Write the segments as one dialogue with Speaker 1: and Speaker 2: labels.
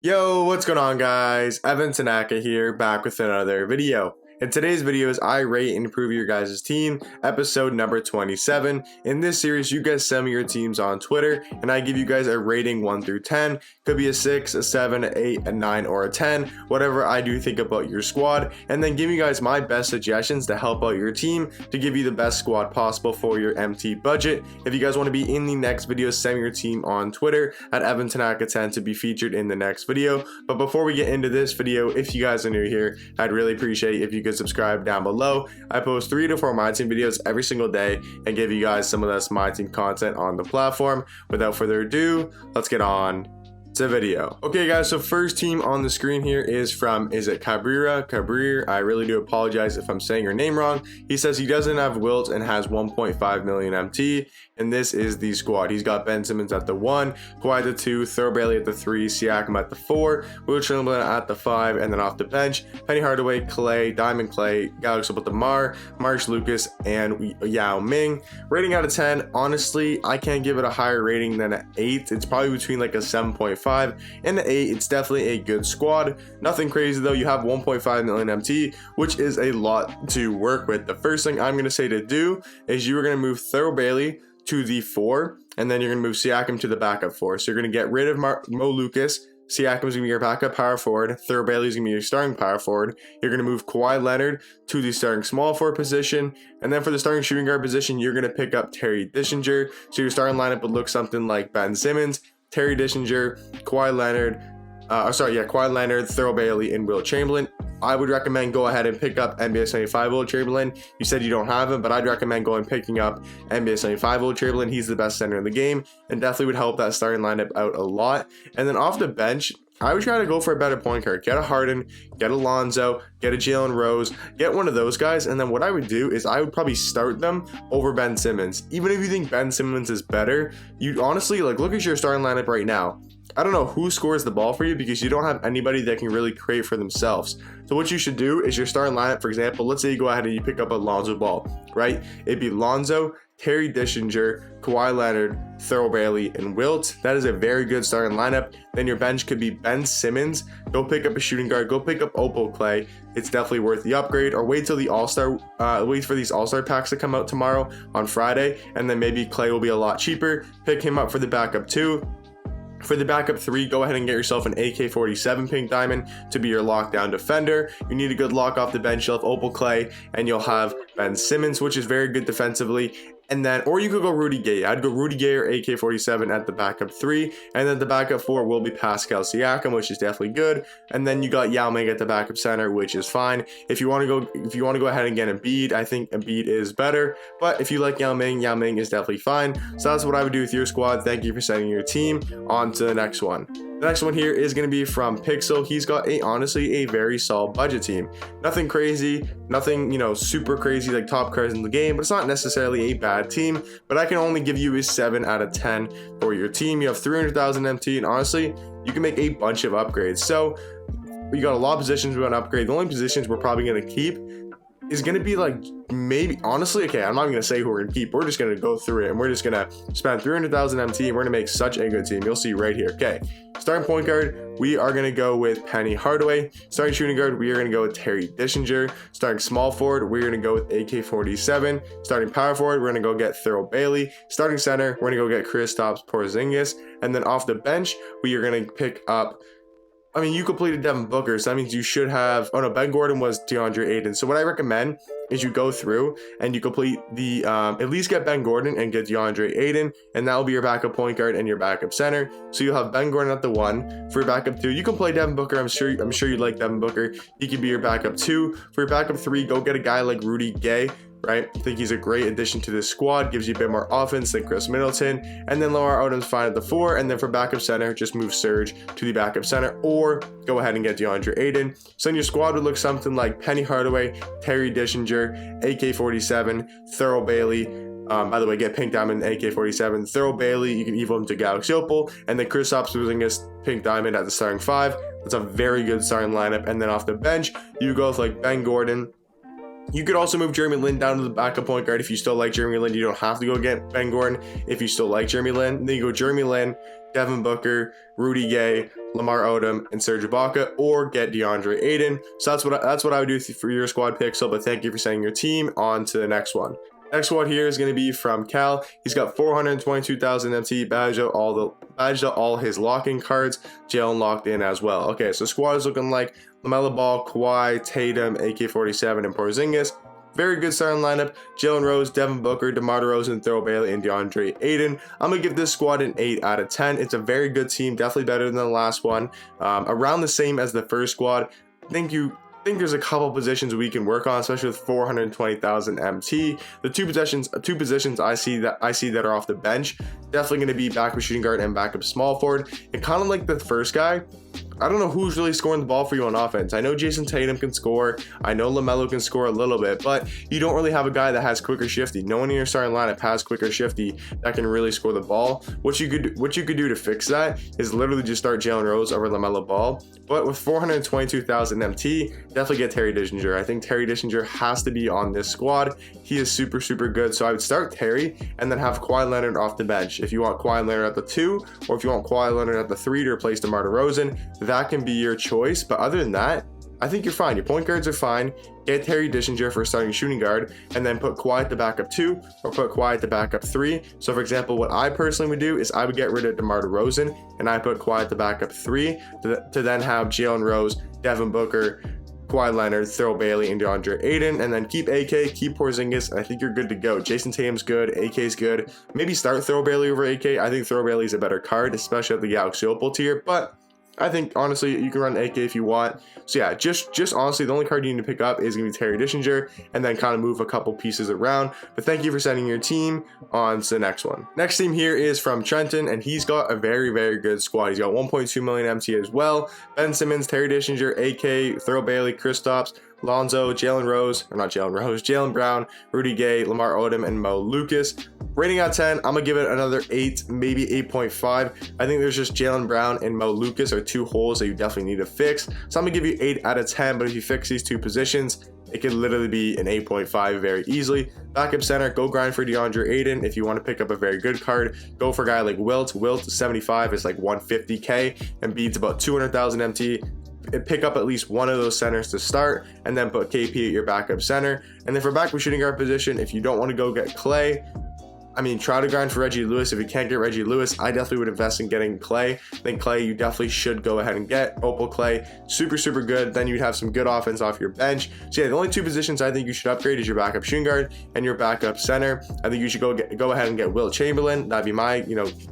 Speaker 1: Yo, what's going on guys? Evan Tanaka here, back with another video. In today's video is I rate and improve your guys' team, episode number 27. In this series, you guys send me your teams on Twitter, and I give you guys a rating 1 through 10. Could be a 6, a 7, an 8, a 9, or a 10, whatever I do think about your squad, and then give you guys my best suggestions to help out your team, to give you the best squad possible for your MT budget. If you guys want to be in the next video, send me your team on Twitter at Evan Tanaka 10 to be featured in the next video. But before we get into this video, if you guys are new here, I'd really appreciate if you could subscribe down below. I post 3 to 4 Myteam videos every single day and give you guys some of this Myteam content on the platform. Without further ado, let's get on to video. Okay guys, so first team on the screen here is from, is it Cabrir? I really do apologize if I'm saying your name wrong. He says he doesn't have Wilt and has 1.5 million MT, and this is the squad. He's got Ben Simmons at the 1, Kawhi at the 2, Thurl Bailey at the 3, Siakam at the 4, Will Chamberlain at the 5, and then off the bench, Penny Hardaway, Clay, Diamond Clay, Galaxy with the Marsh Lucas, and Yao Ming. Rating out of 10, honestly, I can't give it a higher rating than an 8. It's probably between like a 7.5 and an 8. It's definitely a good squad. Nothing crazy though. You have 1.5 million MT, which is a lot to work with. The first thing I'm going to say to do is you're going to move Thurl Bailey to the 4, and then you're going to move Siakam to the backup 4. So you're going to get rid of Mo Lucas. Siakam's going to be your backup power forward. Thurl Bailey's going to be your starting power forward. You're going to move Kawhi Leonard to the starting small forward position. And then for the starting shooting guard position, you're going to pick up Terry Dishinger. So your starting lineup would look something like Ben Simmons, Terry Dishinger, Kawhi Leonard, Thurl Bailey, and Will Chamberlain. I would recommend go ahead and pick up NBA 75 Will Chamberlain. You said you don't have him, but I'd recommend picking up NBA 75 Will Chamberlain. He's the best center in the game and definitely would help that starting lineup out a lot. And then off the bench, I would try to go for a better point guard. Get a Harden, get a Lonzo, get a Jalen Rose, get one of those guys. And then what I would do is I would probably start them over Ben Simmons. Even if you think Ben Simmons is better, you honestly, like, look at your starting lineup right now. I don't know who scores the ball for you because you don't have anybody that can really create for themselves. So what you should do is your starting lineup, for example, let's say you go ahead and you pick up a Lonzo Ball, right? It'd be Lonzo, Terry Dishinger, Kawhi Leonard, Thurl Bailey, and Wilt. That is a very good starting lineup. Then your bench could be Ben Simmons. Go pick up a shooting guard. Go pick up Opal Clay. It's definitely worth the upgrade. Or wait till the wait for these All-Star packs to come out tomorrow on Friday, and then maybe Clay will be a lot cheaper. Pick him up for the backup 2. For the backup 3, go ahead and get yourself an AK-47 Pink Diamond to be your lockdown defender. You need a good lock off the bench. You'll have Opal Clay, and you'll have Ben Simmons, which is very good defensively. And then, or you could go Rudy Gay. I'd go Rudy Gay or AK-47 at the backup 3, and then the backup 4 will be Pascal Siakam, which is definitely good. And then you got Yao Ming at the backup center, which is fine. If you want to go ahead and get Embiid, I think Embiid is better. But if you like Yao Ming is definitely fine. So that's what I would do with your squad. Thank you for sending your team. On to the next one. The next one here is going to be from Pixel. He's got honestly a very solid budget team. Nothing crazy, nothing, super crazy like top cards in the game, but it's not necessarily a bad team. But I can only give you a 7 out of 10 for your team. You have 300,000 MT, and honestly, you can make a bunch of upgrades. So you got a lot of positions we want to upgrade. The only positions we're probably going to keep is going to be like, maybe, honestly, okay, I'm not even going to say who we're going to keep. We're just going to go through it, and we're just going to spend 300,000 MT, and we're going to make such a good team. You'll see right here. Okay, starting point guard, we are going to go with Penny Hardaway. Starting shooting guard, we are going to go with Terry Dishinger. Starting small forward, we're going to go with AK-47. Starting power forward, we're going to go get Thurl Bailey. Starting center, we're going to go get Kristaps Porzingis. And then off the bench, we are going to pick up, you completed Devin Booker, so that means you should have, Ben Gordon was DeAndre Ayton. So what I recommend is you go through and you complete the, at least get Ben Gordon and get DeAndre Ayton, and that will be your backup point guard and your backup center. So you'll have Ben Gordon at the 1. For your backup 2, you can play Devin Booker. I'm sure you like Devin Booker. He could be your backup 2. For your backup 3, go get a guy like Rudy Gay. Right? I think he's a great addition to this squad, gives you a bit more offense than Chris Middleton. And then Lamar Odom's fine at the 4. And then for backup center, just move Serge to the backup center, or go ahead and get DeAndre Ayton. So in your squad would look something like Penny Hardaway, Terry Dishinger, AK-47, Thurl Bailey. By the way, get Pink Diamond, AK-47, Thurl Bailey. You can evo him to Galaxy Opal, and then Kristaps Porzingis, Pink Diamond at the starting 5. That's a very good starting lineup. And then off the bench, you go with like Ben Gordon. You could also move Jeremy Lin down to the backup point guard if you still like Jeremy Lin. You don't have to go get Ben Gordon if you still like Jeremy Lin. Then you go Jeremy Lin, Devin Booker, Rudy Gay, Lamar Odom, and Serge Ibaka, or get DeAndre Ayton. So that's what I would do for your squad pixel. But thank you for sending your team on to the next one. Next squad here is going to be from Cal. He's got 422,000 MT, badged out all his locking cards. Jalen locked in as well. Okay, so squad is looking like LaMelo Ball, Kawhi, Tatum, AK-47, and Porzingis. Very good starting lineup. Jalen Rose, Devin Booker, DeMar DeRozan, Thurl Bailey, and DeAndre Ayton. I'm going to give this squad an 8 out of 10. It's a very good team. Definitely better than the last one. Around the same as the first squad. I think there's a couple positions we can work on, especially with 420,000 MT. The two positions I see that are off the bench, definitely going to be backup shooting guard and backup small forward. And kind of like the first guy, I don't know who's really scoring the ball for you on offense. I know Jason Tatum can score. I know LaMelo can score a little bit, but you don't really have a guy that has quicker shifty. No one in your starting lineup has quicker shifty that can really score the ball. What you could do to fix that is literally just start Jalen Rose over LaMelo Ball. But with 422,000 MT, definitely get Terry Dishinger. I think Terry Dishinger has to be on this squad. He is super, super good. So I would start Terry and then have Kawhi Leonard off the bench. If you want Kawhi Leonard at the 2, or if you want Kawhi Leonard at the 3 to replace DeMar DeRozan, that can be your choice. But other than that, I think you're fine. Your point guards are fine. Get Terry Dishinger for starting shooting guard, and then put Kawhi at the backup 2 or put Kawhi at the backup 3. So for example, what I personally would do is I would get rid of DeMar DeRozan and I put Kawhi at the backup 3 to then have Jalen Rose, Devin Booker, Kawhi Leonard, Thurl Bailey, and DeAndre Ayton, and then keep AK, keep Porzingis, and I think you're good to go. Jason Tatum's good, AK's good. Maybe start Thurl Bailey over AK. I think Thurl Bailey's a better card, especially at the Galaxy Opal tier, but I think honestly you can run AK if you want. So yeah, just honestly the only card you need to pick up is gonna be Terry Dishinger, and then kind of move a couple pieces around. But thank you for sending your team on to the next one. Next team here is from Trenton, and he's got a very, very good squad. He's got 1.2 million MT as well. Ben Simmons, Terry Dishinger, AK, Thurl Bailey, Kristaps, Lonzo, Jalen Brown, Rudy Gay, Lamar Odom, and Mo Lucas. Rating out of 10, I'm gonna give it another 8, maybe 8.5. I think there's just Jalen Brown and Mo Lucas are two holes that you definitely need to fix. So I'm gonna give you 8 out of 10, but if you fix these two positions, it could literally be an 8.5 very easily. Backup center, go grind for DeAndre Ayton. If you want to pick up a very good card, go for a guy like Wilt. Wilt 75 is like 150k and beats about 200,000 MT. Pick up at least one of those centers to start, and then put KP at your backup center. And then for backup shooting guard position, if you don't want to go get Clay, I mean, try to grind for Reggie Lewis. If you can't get Reggie Lewis, I definitely would invest in getting Clay. I think Clay, you definitely should go ahead and get Opal Clay. Super, super good. Then you'd have some good offense off your bench. So yeah, the only two positions I think you should upgrade is your backup shooting guard and your backup center. I think you should go ahead and get Wilt Chamberlain. That'd be my,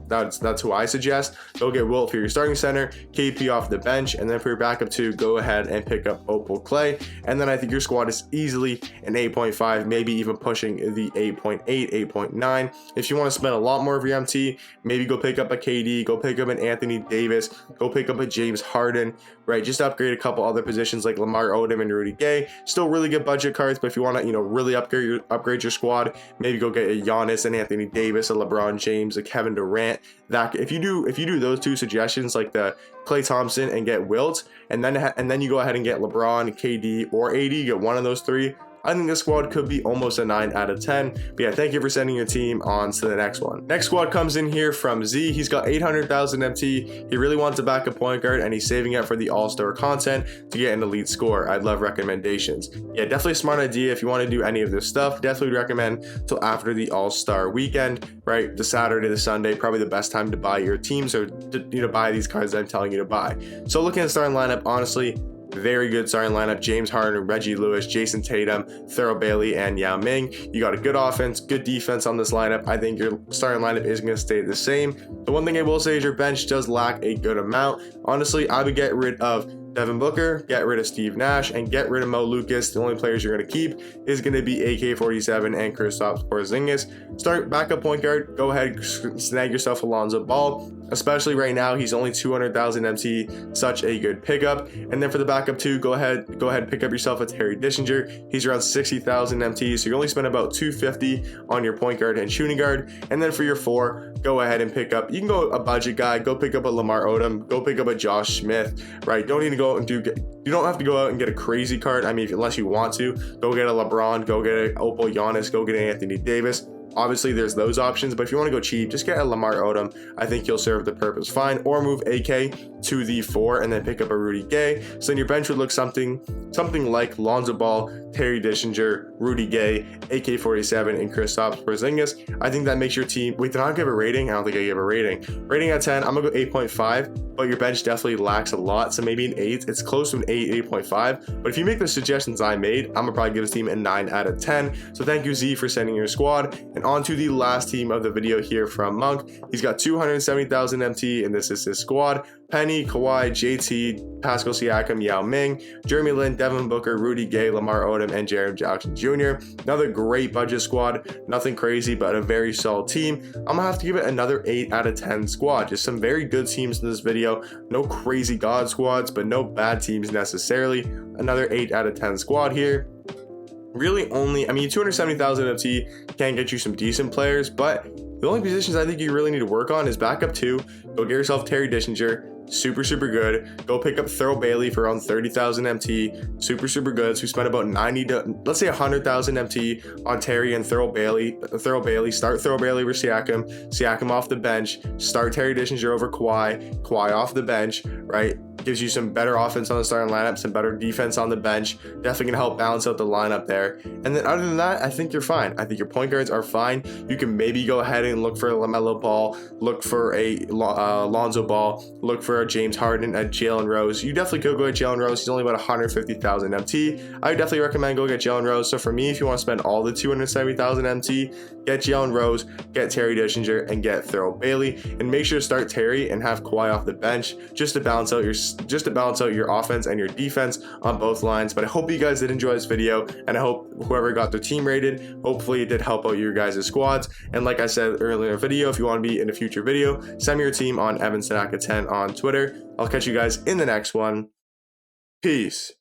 Speaker 1: that's who I suggest. Go get Wilt for your starting center, KP off the bench, and then for your backup 2, go ahead and pick up Opal Clay. And then I think your squad is easily an 8.5, maybe even pushing the 8.8, 8.9. If you want to spend a lot more of your MT, maybe go pick up a KD, go pick up an Anthony Davis, go pick up a James Harden, right? Just upgrade a couple other positions like Lamar Odom and Rudy Gay. Still really good budget cards, but if you want to, really upgrade your squad, maybe go get a Giannis and Anthony Davis, a LeBron James, a Kevin Durant. That if you do those two suggestions, like the Klay Thompson and get Wilt, and then you go ahead and get LeBron, KD, or AD, get one of those three, I think this squad could be almost a 9 out of 10. But yeah, thank you for sending your team on to the next one. Next squad comes in here from Z. He's got 800,000 MT. He really wants a backup point guard, and he's saving up for the All-Star content to get an elite score. I'd love recommendations. Yeah, definitely a smart idea. If you want to do any of this stuff, definitely recommend till after the All-Star weekend, right? The Saturday, the Sunday, probably the best time to buy your teams, or to buy these cards that I'm telling you to buy. So looking at the starting lineup, honestly, very good starting lineup. James Harden, Reggie Lewis, Jason Tatum, Thurl Bailey, and Yao Ming. You got a good offense, good defense on this lineup. I think your starting lineup is going to stay the same. The one thing I will say is your bench does lack a good amount. Honestly, I would get rid of Devin Booker, get rid of Steve Nash, and get rid of Mo Lucas. The only players you're going to keep is going to be AK-47 and Kristaps Porzingis. Start backup point guard. Go ahead, snag yourself Alonzo Ball. Especially right now, he's only 200,000 MT, such a good pickup. And then for the backup 2, go ahead and pick up yourself a Terry Dishinger. He's around 60,000 MT, so you only spend about 250 on your point guard and shooting guard. And then for your 4, go ahead and pick up, you can go a budget guy, go pick up a Lamar Odom, go pick up a Josh Smith, right? Don't need to go out and you don't have to go out and get a crazy card. I mean, unless you want to, go get a LeBron, go get an Opal Giannis, go get an Anthony Davis. Obviously, there's those options, but if you want to go cheap, just get a Lamar Odom. I think he'll serve the purpose fine, or move AK to the 4 and then pick up a Rudy Gay. So then your bench would look something like Lonzo Ball, Terry Dishinger, Rudy Gay, AK-47, and Kristaps Porzingis. I think that makes your team. Wait, did I give a rating? I don't think I gave a rating. Rating at 10, I'm gonna go 8.5, but your bench definitely lacks a lot, so maybe an 8. It's close to an 8, 8.5. But if you make the suggestions I made, I'm gonna probably give this team a 9 out of 10. So thank you, Z, for sending your squad. And on to the last team of the video here from Monk. He's got 270,000 MT, and this is his squad. Penny, Kawhi, JT, Pascal Siakam, Yao Ming, Jeremy Lin, Devin Booker, Rudy Gay, Lamar Odom, and Jaren Jackson Jr. Another great budget squad. Nothing crazy, but a very solid team. I'm gonna have to give it another 8 out of 10 squad. Just some very good teams in this video. No crazy god squads, but no bad teams necessarily. Another 8 out of 10 squad here. Really only, I mean, 270,000 MT can get you some decent players, but the only positions I think you really need to work on is backup 2. Go get yourself Terry Dishinger. Super good. Go pick up Thurl Bailey for around 30,000 MT. Super good. So we spent about 90 to, let's say, 100,000 MT on Terry and Thurl Bailey. Start Thurl Bailey over Siakam off the bench. Start Terry Dishinger over Kawhi off the bench, right? Gives you some better offense on the starting lineup, some better defense on the bench. Definitely gonna help balance out the lineup there. And then other than that, I think you're fine. I think your point guards are fine. You can maybe go ahead and look for a LaMelo Ball, look for a Lonzo Ball, look for a James Harden, a Jalen Rose. You definitely could go get Jalen Rose. He's only about 150,000 MT. I would definitely recommend go get Jalen Rose. So for me, if you want to spend all the 270,000 MT, get Jalen Rose, get Terry Dishinger, and get Thurl Bailey. And make sure to start Terry and have Kawhi off the bench just to balance out your offense and your defense on both lines. But I hope you guys did enjoy this video, and I hope whoever got their team rated, hopefully it did help out your guys' squads. And like I said earlier in the video, if you want to be in a future video, send me your team on EvansTanaka10 on Twitter. I'll catch you guys in the next one. Peace.